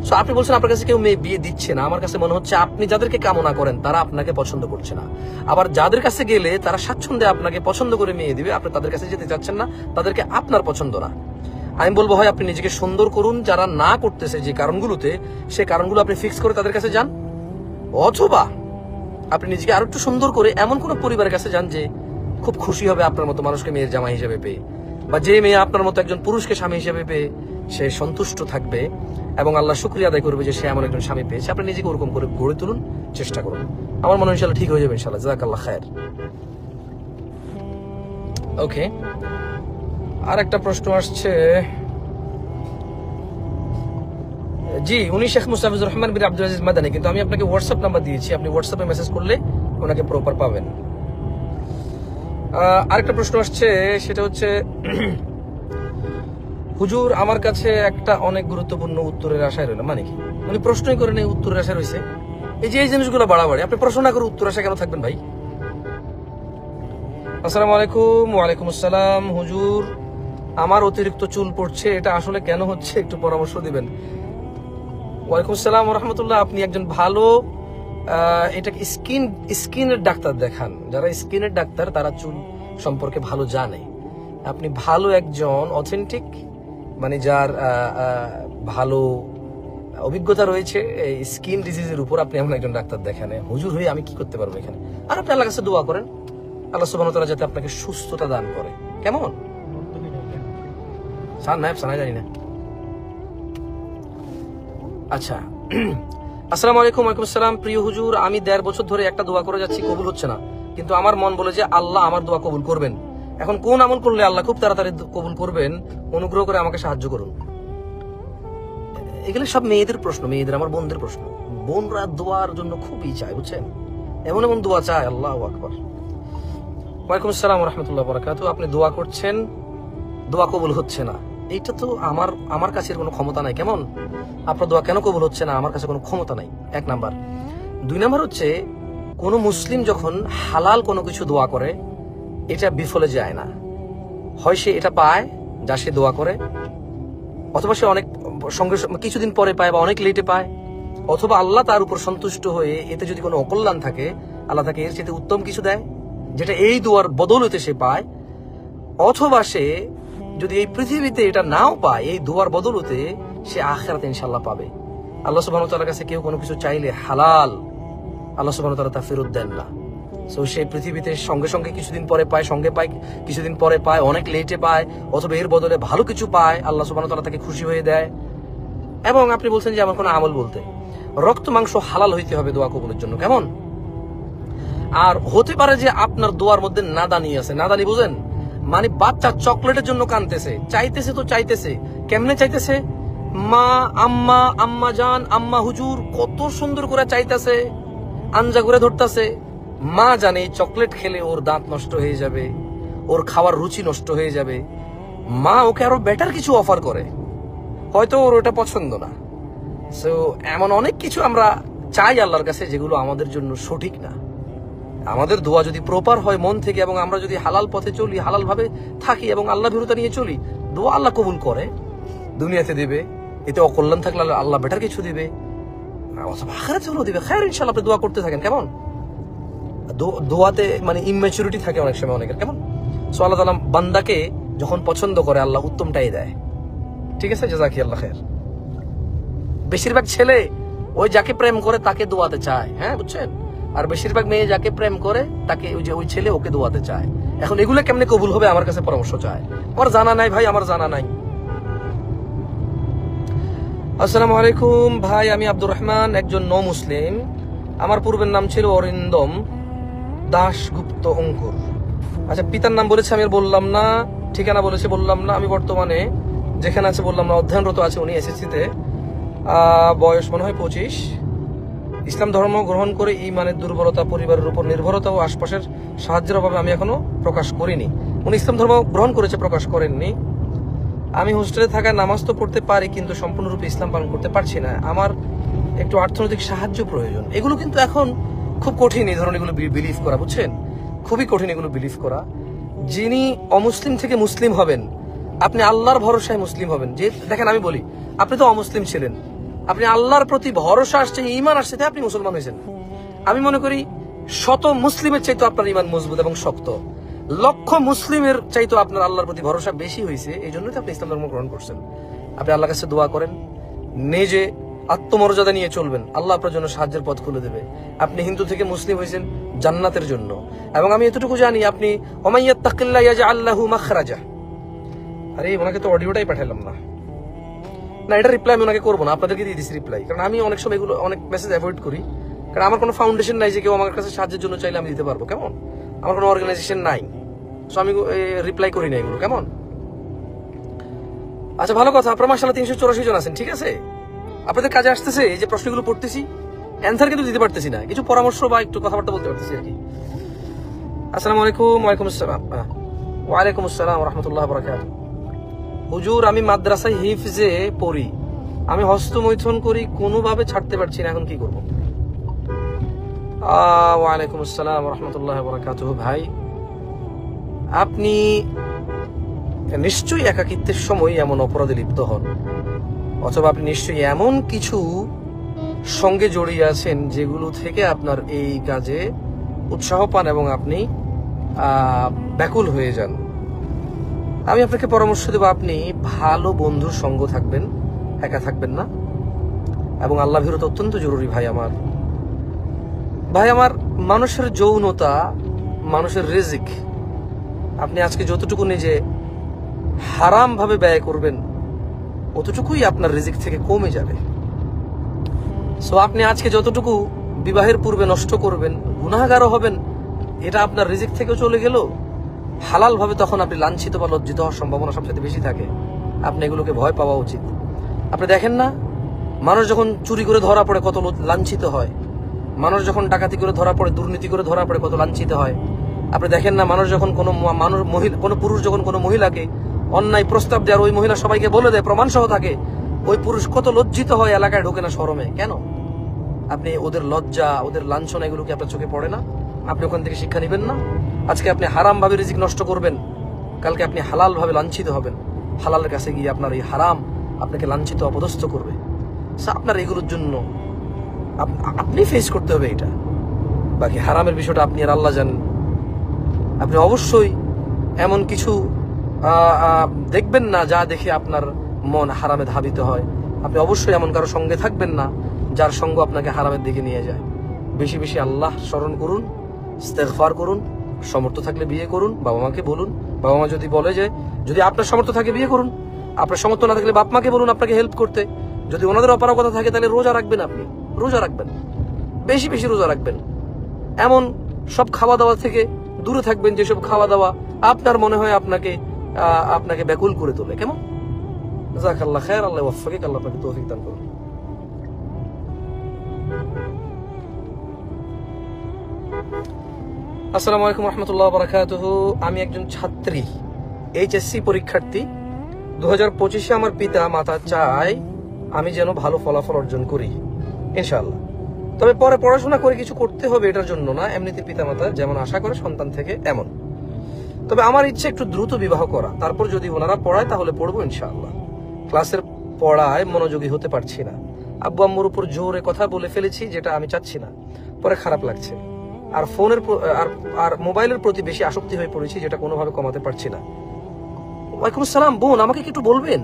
সো আপনি বলছেন আপনার কাছে কেউ মেয়ে বিয়ে দিচ্ছে না। আমার কাছে মনে হচ্ছে আপনি যাদেরকে কামনা করেন তারা আপনাকে পছন্দ করছে না। আবার যাদের কাছে গেলে তারা স্বাচ্ছন্দ্যে আপনাকে পছন্দ করে মেয়ে দিবে, আপনি তাদের কাছে যেতে চাচ্ছেন না, তাদেরকে আপনার পছন্দ না। আমি বলবো হয় আপনি নিজেকে সুন্দর করুন, যারা না করতেছে যে কারণগুলোতে, সে কারণগুলো আপনি ফিক্স করে তাদের কাছে যান, অথবা আপনি নিজেকে আরো একটু সুন্দর করে এমন কোন পরিবারের কাছে যান যে খুব খুশি হবে আপনার মতো মানুষকে মেয়ের জামাই হিসেবে পেয়ে, বা যে মেয়ে আপনার মতো একজন পুরুষকে স্বামী হিসেবে পেয়ে সে সন্তুষ্ট থাকবে এবং আল্লাহ শুকরিয়া আদায় করবে যে সে এমন একজন স্বামী পেয়েছে। আপনি নিজেকে ওরকম করে গড়ে তুলুন, চেষ্টা করুন। আমার মনে হয় ইনশাআল্লাহ ঠিক হয়ে যাবে ইনশাআল্লাহ। জাযাকাল্লাহ খায়ের। ওকে, আর একটা প্রশ্ন আসছে। জি, উনি শেখ মুস্তাফিজুর রহমান বিন আব্দুল আজিজ মাদানী, কিন্তু আমি আপনাকে হোয়াটসঅ্যাপ নাম্বার দিয়েছি, আপনি হোয়াটসঅ্যাপে মেসেজ করলে ওনাকে প্রপার পাবেন। আরেকটা প্রশ্ন আসছে, সেটা হচ্ছে হুজুর আমার কাছে একটা অনেক গুরুত্বপূর্ণ উত্তরের আশায় রইল। মানে কি? উনি প্রশ্নই করে নেই, উত্তরের আশায় রয়েছে। এই যে এই জিনিসগুলো বাড়াবাড়ি, আপনি প্রশ্ন না করে উত্তর আশা কেন থাকবেন ভাই? আসসালামু আলাইকুম। ওয়ালাইকুম আসসালাম। হুজুর আমার অতিরিক্ত চুল পড়ছে, এটা আসলে কেন হচ্ছে একটু পরামর্শ দিবেন। ওয়ালাইকুম আসসালাম রহমতুল্লাহ। আপনি একজন ভালো এটাকে স্কিনের ডাক্তার দেখান। যারা স্কিনের ডাক্তার তারা চুল সম্পর্কে ভালো জানে। আপনি ভালো একজন অথেন্টিক, মানে যার ভালো অভিজ্ঞতা রয়েছে এই স্কিন ডিজিজের উপর, আপনি এমন একজন ডাক্তার দেখান, হুজুর হয়ে আমি কি করতে পারবো এখানে? আর আপনি আল্লাহর কাছে দোয়া করেন, আল্লাহ সুবহানাহু ওয়া তাআলা যাতে আপনাকে সুস্থতা দান করে। কেমন সানা জানি না। আচ্ছা, আসসালামু আলাইকুম। ওয়ালাইকুম আসসালাম। প্রিয় হুজুর, আমি 1.5 বছর ধরে একটা দোয়া করে যাচ্ছি, কবুল হচ্ছে না, কিন্তু আমার মন বলে যে আল্লাহ আমার দোয়া কবুল করবেন। এখন কোন আমল করলে আল্লাহ খুব তাড়াতাড়ি কবুল করবেন? অনুগ্রহ করে আমাকে সাহায্য করুন। এগুলো সব মেয়েদের প্রশ্ন, মেয়েদের, আমার বোনদের প্রশ্ন। বোনরা দোয়ার জন্য খুবই চায়, বুঝছেন, এমন এমন দোয়া চায়। আল্লাহু আকবার। ওয়ালাইকুম আসসালাম ওয়া রাহমাতুল্লাহি ওয়া বারাকাতুহু। আপনি দোয়া করছেন, দোয়া কবুল হচ্ছে না, এইটা তো আমার কাছে কোনো ক্ষমতা নাই। কেমন আপনার দোয়া কেন কবুল হচ্ছে না? আমার কাছে কোনো ক্ষমতা নাই, 1 নাম্বার। 2 নাম্বার হচ্ছে, কোন মুসলিম যখন হালাল কোনো কিছু দোয়া করে এটা বিফলে যায় না। হয় সে এটা পায় যা সে দোয়া করে, অথবা সে অনেক সঙ্গে কিছুদিন পরে পায় বা অনেক লেটে পায়, অথবা আল্লাহ তার উপর সন্তুষ্ট হয়ে এতে যদি কোনো অকল্যাণ থাকে আল্লাহ তাকে এর চেয়ে উত্তম কিছু দেয় যেটা এই দোয়ার বদৌলতে সে পায়, অথবা সে যদি এই পৃথিবীতে এটা নাও পায় এই দোয়ার বদৌলতে সে আখিরাতে ইনশাআল্লাহ পাবে। আল্লাহ সুবহানাহু ওয়া তাআলার কাছে কেউ কোনো কিছু চাইলে হালাল, আল্লাহ সুবহানাহু ওয়া তাআলা তা ফেরত দেন না। সো সেই পৃথিবীতে সঙ্গে সঙ্গে কিছুদিন পরে পায়, সঙ্গে পায় কিছুদিন পরে পায়, অনেক লেটে পায়, অথবা এর বদলে ভালো কিছু পায়, আল্লাহ সুবহানাহু ওয়া তাআলা তাকে খুশি হয়ে দেয়। এবং আপনি বলছেন যে আমার কোনো আমল বলতে, রক্ত মাংস হালাল হইতে হবে দোয়া কবুলের জন্য। কেমন? আর হতে পারে যে আপনার দোয়ার মধ্যে নাদানি আছে। নাদানি বুঝেন? মানে বাচ্চা চকলেটের জন্য কাঁদতেছে, চাইতেছে তো চাইতেছে, কেমনে চাইতেছে? মা, আম্মা, আম্মা জান, আম্মা হুজুর, কত সুন্দর করে চাইতেছে, আঞ্জা করে ধরতেছে। মা জানে চকলেট খেলে ওর দাঁত নষ্ট হয়ে যাবে, ওর খাওয়ার রুচি নষ্ট হয়ে যাবে। মা ওকে আরো বেটার কিছু অফার করে, হয়তো ওর ওটা পছন্দ না। সো এমন অনেক কিছু আমরা চাই আল্লাহর কাছে যেগুলো আমাদের জন্য সঠিক না। আমাদের দোয়া যদি প্রপার হয় মন থেকে, এবং আমরা যদি হালাল পথে চলি, হালাল ভাবে থাকি এবং আল্লাহ ভীরুতা নিয়ে চলি, দোয়া আল্লাহ কবুল করে, দুনিয়াতে দিবে, এতে অকল্যাণ থাকলে আল্লাহ বেটার কিছু দিবে, অথবা আখিরাতে হলেও দিবে। খায়র ইনশাআল্লাহ। আপনি দোয়া করতে থাকেন। কেমন? দোয়াতে মানে ইম্যাচুরিটি থাকে অনেক সময় অনেকের। কেমন? সো আল্লাহ তাআলা বান্দাকে যখন পছন্দ করে আল্লাহ উত্তমটাই দেয়। ঠিক আছে, জাযাকিয়াল্লাহ খায়র। বেশিরভাগ ছেলে ওই যাকে প্রেম করে তাকে দোয়াতে চায়, হ্যাঁ বুঝছেন, আর বেশিরভাগ মেয়ে যাকে প্রেম করে তাকে ওই ছেলে ওকে দোয়াতে চায়। এখন এগুলো কেমনে কবুল হবে আমার কাছে পরামর্শ চায়। আমার জানা নাই ভাই, আমার জানা নাই। আসসালামু আলাইকুম ভাই, আমি আব্দুর রহমান, একজন নও মুসলিম। আমার পূর্বের নাম ছিল অরিন্দম দাশগুপ্ত অঙ্কুর। আচ্ছা, পিতার নাম বলেছে আমি আর বললাম না, ঠিকানা বলেছে বললাম না। আমি বর্তমানে যেখানে আছে বললাম না, অধ্যয়নরত আছে উনি এসএসসিতে, বয়স মনে হয় 25। ইসলাম ধর্ম গ্রহণ করে ইমানের দুর্বলতা, পরিবারের উপর নির্ভরতা ও আশপাশের সাহায্যের অভাবে আমি এখনো প্রকাশ করিনি। উনি ইসলাম ধর্ম গ্রহণ করেছে, প্রকাশ করেননি। আমি হোস্টেলে থাকা, নামাজ তো পড়তে পারি কিন্তু সম্পূর্ণরূপে ইসলাম পালন করতে পারছি না। আমার একটু অর্থনৈতিক সাহায্য প্রয়োজন। এগুলো কিন্তু এখন খুব কঠিন, এই ধরনের এগুলো বিলিভ করা, বুঝছেন, খুবই কঠিন এগুলো বিলিভ করা। যিনি অমুসলিম থেকে মুসলিম হবেন, আপনি আল্লাহর ভরসায় মুসলিম হবেন। যে দেখেন, আমি বলি, আপনি তো অমুসলিম ছিলেন, আপনি আল্লাহর প্রতি ভরসা আসছে, ঈমান আসছে, তাই আপনি মুসলমান হয়েছেন। আমি মনে করি শত মুসলিমের চাইতো আপনার ঈমান মজবুত এবং শক্ত, লক্ষ মুসলিমের চাইতো আপনার আল্লাহর প্রতি ভরসা বেশি হয়েছে। এই জন্যই তো আপনি ইসলাম ধর্ম গ্রহণ করছেন। আপনি আল্লাহর কাছে দোয়া করেন, নিজে আত্মমর্যাদা নিয়ে চলবেন, আল্লাহ আপনার জন্য সাহায্যের পথ খুলে দেবে। আপনি হিন্দু থেকে মুসলিম হয়েছেন জান্নাতের জন্য। এবং আমি এতটুকু জানি, আপনি ওমাইয়াত্তাকিল্লাহ ইয়াজআল লাহু মাখরাজা। আরে ওনাকে তো অডিওটাই পাঠালাম না, না এটা রিপ্লাই আমি ওনাকে করবো না, আপনাদেরকে দিয়ে দিচ্ছি রিপ্লাই। কারণ আমি অনেক সময় এগুলো অনেক মেসেজ অ্যাভয়েড করি, কারণ আমার কোনো ফাউন্ডেশন নাই যে কেউ আমার কাছে সাহায্যের জন্য চাইলে আমি দিতে পারবো। কেমন? আমার কোনো অর্গানাইজেশন নাই, সো আমি রিপ্লাই করি না এগুলো। কেমন? আচ্ছা, ভালো কথা। আপনার মাশাআল্লাহ 384 জন আছেন, ঠিক আছে, আপনাদের কাজে আসতেছে। এই যে প্রশ্নগুলো পড়তেছি, অ্যান্সার কিন্তু দিতে পারতেছি না, কিছু পরামর্শ বা একটু কথাবার্তা বলতে পারতেছি আর কি। আসসালামু আলাইকুম। ওয়ালাইকুম আসসালাম। ওয়ালাইকুম আসসালাম ওয়া রাহমাতুল্লাহি ওয়া বারাকাতুহু। হুজুর, আমি মাদ্রাসায় হিফজে পড়ি, আমি হস্তমৈথুন করি, কোনোভাবে ছাড়তে পারছি না, এখন কি করব? ওয়ালাইকুম আসসালাম ওয়া রাহমাতুল্লাহি ওয়া বারাকাতুহু। ভাই, আপনি নিশ্চয়ই একাকিত্বের সময় এমন অপরাধে লিপ্ত হন, অথবা আপনি নিশ্চয়ই এমন কিছু সঙ্গে জড়িয়ে আছেন যেগুলো থেকে আপনার এই কাজে উৎসাহ পান এবং আপনি ব্যাকুল হয়ে যান। আমি আপনাকে পরামর্শ দেব, আপনি ভালো বন্ধুর সঙ্গ থাকবেন, একা থাকবেন না। এবং আল্লাহ ভীরুতা অত্যন্ত জরুরি ভাই আমার। মানুষের যৌনতা, মানুষের রিজিক, আপনি আজকে যতটুকু নিজে হারাম ভাবে ব্যয় করবেন অতটুকুই আপনার রিজিক থেকে কমে যাবে। সো আপনি আজকে যতটুকু বিবাহের পূর্বে নষ্ট করবেন, গুনাহগারও হবেন, এটা আপনার রিজিক থেকেও চলে গেল। হালাল ভাবে তখন আপনি লাঞ্ছিত বা লজ্জিত হওয়ার সম্ভাবনা সবচেয়ে বেশি থাকে। আপনি এগুলোকে ভয় পাওয়া উচিত। আপনি দেখেন না, মানুষ যখন চুরি করে ধরা পড়ে কত লাঞ্ছিত হয়, মানুষ যখন ডাকাতি করে ধরা পড়ে, দুর্নীতি করে ধরা পড়ে কত লাঞ্ছিত হয়। আপনি দেখেন না, মানুষ যখন কোনো পুরুষ যখন কোনো মহিলাকে অন্যায় প্রস্তাব দেয়, ওই মহিলা সবাইকে বলে দেয়, প্রমাণ সহ থাকে, ওই পুরুষ কত লজ্জিত হয়, এলাকায় ঢোকে না শরমে। কেন? আপনি ওদের লজ্জা, ওদের লাঞ্ছনা, এগুলো কি আপনার চোখে পড়ে না? আপনি ওখান থেকে শিক্ষা নেবেন না? আজকে আপনি হারাম ভাবে রিজিক নষ্ট করবেন, কালকে আপনি হালাল ভাবে লাঞ্ছিত হবেন। হালালের কাছে গিয়ে আপনার এই হারাম আপনাকে লাঞ্ছিত, অপদস্থ করবে। আপনার এগুলোর জন্য আপনি ফেস করতে হবে এটা। বাকি হারামের বিষয়টা আপনি আর আল্লাহ জানেন। আপনি অবশ্যই এমন কিছু দেখবেন না যা দেখে আপনার মন হারামে ধাবিত হয়। আপনি অবশ্যই এমন কারো সঙ্গে থাকবেন না যার সঙ্গ আপনাকে হারামের দিকে নিয়ে যায়। বেশি বেশি আল্লাহ স্মরণ করুন, ইস্তেগফার করুন, সামর্থ্য থাকলে বিয়ে করুন, বাবা মাকে বলুন। বাবা মা যদি বলে যে যদি আপনার সামর্থ্য থাকে বিয়ে করুন, আপনার সামর্থ্য না থাকলে বাপ মাকে বলুন আপনাকে হেল্প করতে। যদি ওনাদের অপারগতা থাকে তাহলে রোজা রাখবেন, আপনি রোজা রাখবেন, বেশি বেশি রোজা রাখবেন। এমন সব খাওয়া দাওয়া থেকে দূরে থাকবেন যেসব খাওয়া দাওয়া আপনার মনে হয় আপনাকে ব্যাকুল করে তোলে। কেমন? জাযাকাল্লাহ খায়র, আল্লাহ ওয়াফফাকিক, আল্লাহ আপনাকে তৌফিক দান করুন। আসসালামু আলাইকুম রহমতুল্লাহ বারাকাতুহু। আমি একজন ছাত্রী, এইচএসসি পরীক্ষার্থী। 2025-এ আমার পিতা মাতা চায় আমি যেন ভালো ফলাফল অর্জন করি ইনশাআল্লাহ। তবে পরে পড়াশোনা করে কিছু করতে হবে এটার জন্য না, এমনিতে পিতা মাতা যেমন আশা করে সন্তান থেকে এমন। তবে আমার ইচ্ছে একটু দ্রুত বিবাহ করা, তারপর যদি ওনারা পড়ায় তাহলে পড়বো ইনশাআল্লাহ। ক্লাসের পড়ায় মনোযোগী হতে পারছি না। আব্বু আম্মুর উপর জোরে কথা বলে ফেলেছি, যেটা আমি চাচ্ছি না, পরে খারাপ লাগছে। আর ফোনের আর মোবাইলের প্রতি বেশি আসক্তি হয়ে পড়েছি, যেটা কোনোভাবে কমাতে পারছি না। ওয়ালাইকুম আসসালাম বোন, আমাকে কি একটু বলবেন,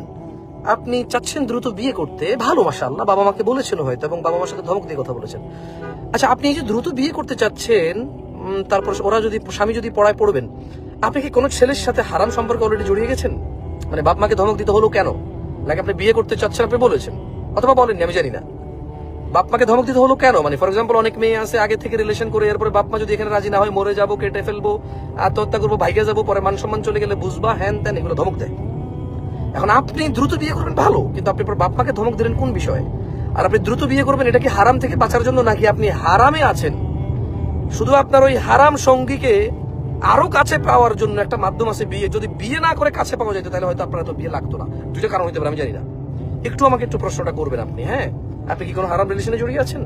আপনি চাচ্ছেন দ্রুত বিয়ে করতে, ভালো মাশাআল্লাহ, বাবা মাকে বলেছেন হয়তো এবং বাবা মার সাথে ধমক দিয়ে কথা বলেছেন। আচ্ছা, আপনি এই যে দ্রুত বিয়ে করতে চাচ্ছেন, তারপর ওরা যদি স্বামী যদি পড়ায় পড়বেন, আপনি কি কোনো ছেলের সাথে হারাম সম্পর্কে অলরেডি জড়িয়ে গেছেন? মানে বাপ মাকে ধমক দিতে হলো কেন? নাকি আপনি বিয়ে করতে চাচ্ছেন আপনি বলেছেন, অথবা বলেননি, আমি জানি না। বাপ মাকে ধমক দিতে হলো কেন? মানে ফর এক্সাম্পল অনেক মেয়ে আছে আগে থেকে রিলেশন করে, এরপরে বাপ মা যদি এখানে রাজি না হয়, মরে যাবো, কেটে ফেলবো, আত্মহত্যা করবো, ভাইগে যাবো, পরে মান সম্মান চলে গেলে বুঝবা, হ্যান ত্যান, এগুলো ধমক দেয়। এখন আপনি দ্রুত বিয়ে করবেন ভালো, কিন্তু আপনি বাপ মাকে ধমক দিলেন কোন বিষয়ে? আর আপনি দ্রুত বিয়ে করবেন এটা কি হারাম থেকে বাঁচার জন্য, নাকি আপনি হারামে আছেন? শুধু আপনার ওই হারাম সঙ্গীকে আরো কাছে পাওয়ার জন্য একটা মাধ্যম আছে বিয়ে। যদি বিয়ে না করে কাছে পাওয়া যেত তাহলে হয়তো আপনার তো বিয়ে লাগতো না। দুইটা কারণ হইতে পারে, আমি জানি না। আমাকে একটু প্রশ্নটা করবেন আপনি। হ্যাঁ, আপনি কি কোনো হারাম রিলেশনে জড়িয়ে আছেন?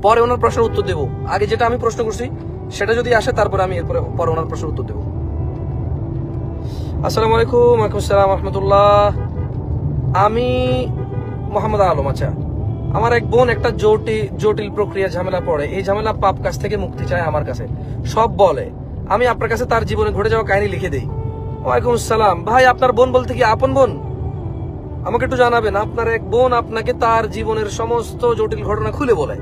পরে ওনার প্রশ্নের উত্তর দেবো। আগে যেটা আমি প্রশ্ন করছি সেটা যদি আসে, তারপরে আমি এরপরে পরে ওনার প্রশ্নের উত্তর দেবো। আসসালামু আলাইকুম। ওয়ালাইকুম আসসালাম রহমতুল্লাহ। আমি মোহাম্মদ আলম। আচ্ছা, আমার এক বোন একটা জটিল প্রক্রিয়া ঝামেলা পড়ে। এই ঝামেলা পাপ কাজ থেকে মুক্তি চায় আমার কাছে, সব বলে। আমি আপনার কাছে তার জীবনে ঘটে যাওয়া কাহিনী লিখে দেই। ওয়ালাইকুম আসসালাম। ভাই, আপনার বোন বলতে কি আপন বোন? আমাকে একটু জানাবেন। আপনার এক বোন আপনাকে তার জীবনের সমস্ত জটিল ঘটনা খুলে বলে।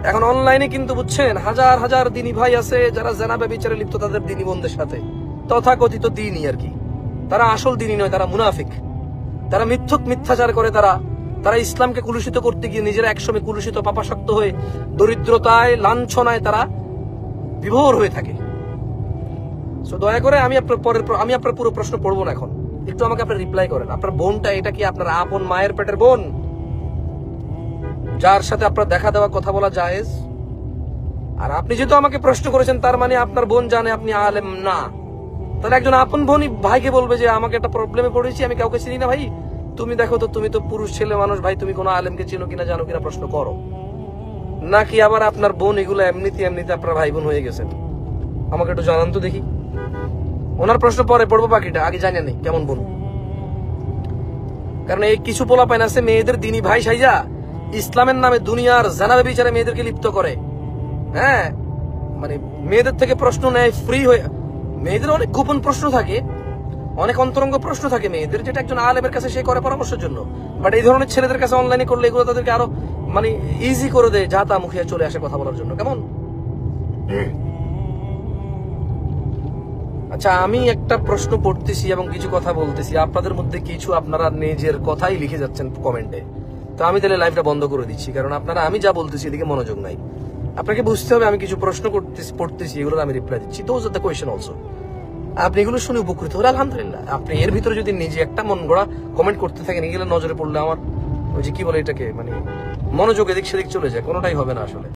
এখন অনলাইনে কিন্তু বুঝছেন, হাজার হাজার দিনী ভাই আছে যারা জানা ব্যভিচারে লিপ্ত তাদের দিনী বোনদের সাথে, তথাকথিত দিনী আর কি। তারা আসল দিনী নয়, তারা মুনাফিক, তারা মিথ্যাচার করে। তারা ইসলামকে কুলুষিত করতে গিয়ে নিজেরা একসময় কুলুষিত, পাপাসক্ত হয়ে দরিদ্রতায়, লাঞ্ছনায় তারা বিভোর হয়ে থাকে। দয়া করে আমি আপনার পুরো প্রশ্ন পড়বো না এখন, একটু আমাকে আপনি রিপ্লাই করেন। আপনার বোনটা এটা কি আপনার আপন মায়ের পেটের বোন, যার সাথে আপনার দেখা দেওয়া কথা বলা জায়েজ? আর আপনি যেহেতু আমাকে প্রশ্ন করেছেন, তার মানে আপনার বোন জানে আপনি আলেম না। তাহলে একজন আপন বোনই ভাইকে বলবে যে আমাকে একটা প্রবলেমে পড়েছি, আমি কাউকে চিনি না, ভাই তুমি দেখো তো, তুমি তো পুরুষ ছেলে মানুষ, ভাই তুমি কোনো আলেমকে চিনো কিনা, জানো কিনা, প্রশ্ন করো। নাকি আবার আপনার বোন এগুলো এমনিতে আপনার ভাই বোন হয়ে গেছেন? আমাকে একটু জানান তো দেখি। ওনার প্রশ্ন পরে পড়বো, বাকিটা আগে জানিয়ে নেই কেমন বোন। কারণ এই কিছু পোলা পাইন আছে মেয়েদের দিনী ভাই সাইজা ইসলামের নামে দুনিয়ার জানাবে বিচারে মেয়েদেরকে লিপ্ত করে। হ্যাঁ, মানে মেয়েদের থেকে প্রশ্ন নেয় ফ্রি হয়ে। মেয়েদের অনেক গোপন প্রশ্ন থাকে, অনেক অন্তরঙ্গ প্রশ্ন থাকে মেয়েদের, যেটা একজন আলেমের কাছে সে করে পরামর্শের জন্য, বাট এই ধরনের ছেলেদের কাছে অনলাইনে করলে এগুলো তাদেরকে আরো মানে ইজি করে দেয়, যা তা মুখে চলে আসে কথা বলার জন্য। কেমন? আচ্ছা, আমি একটা প্রশ্ন পড়তেছি এবং কিছু কথা বলতেছি, আপনাদের মধ্যে কিছু আপনারা নিজের কথাই লিখে যাচ্ছেন কমেন্টে, তো আমি তাহলে লাইভটা বন্ধ করে দিচ্ছি, কারণ আপনারা আমি যা বলতেছি এদিকে মনোযোগ নাই। আপনাকে বুঝতে হবে আমি কিছু প্রশ্ন পড়তেছি, এগুলোর আমি রিপ্লাই দিচ্ছি। Those are the question also. আপনি এগুলো শুনে উপকৃত হলে আলহামদুলিল্লাহ। আপনি এর ভিতরে যদি নিজে একটা মন গড়া কমেন্ট করতে থাকেন, এগুলো নজরে পড়লে আমার ওই যে কি বলে এটাকে, মানে মনোযোগ এদিক সেদিক চলে যায়, কোনোটাই হবে না আসলে।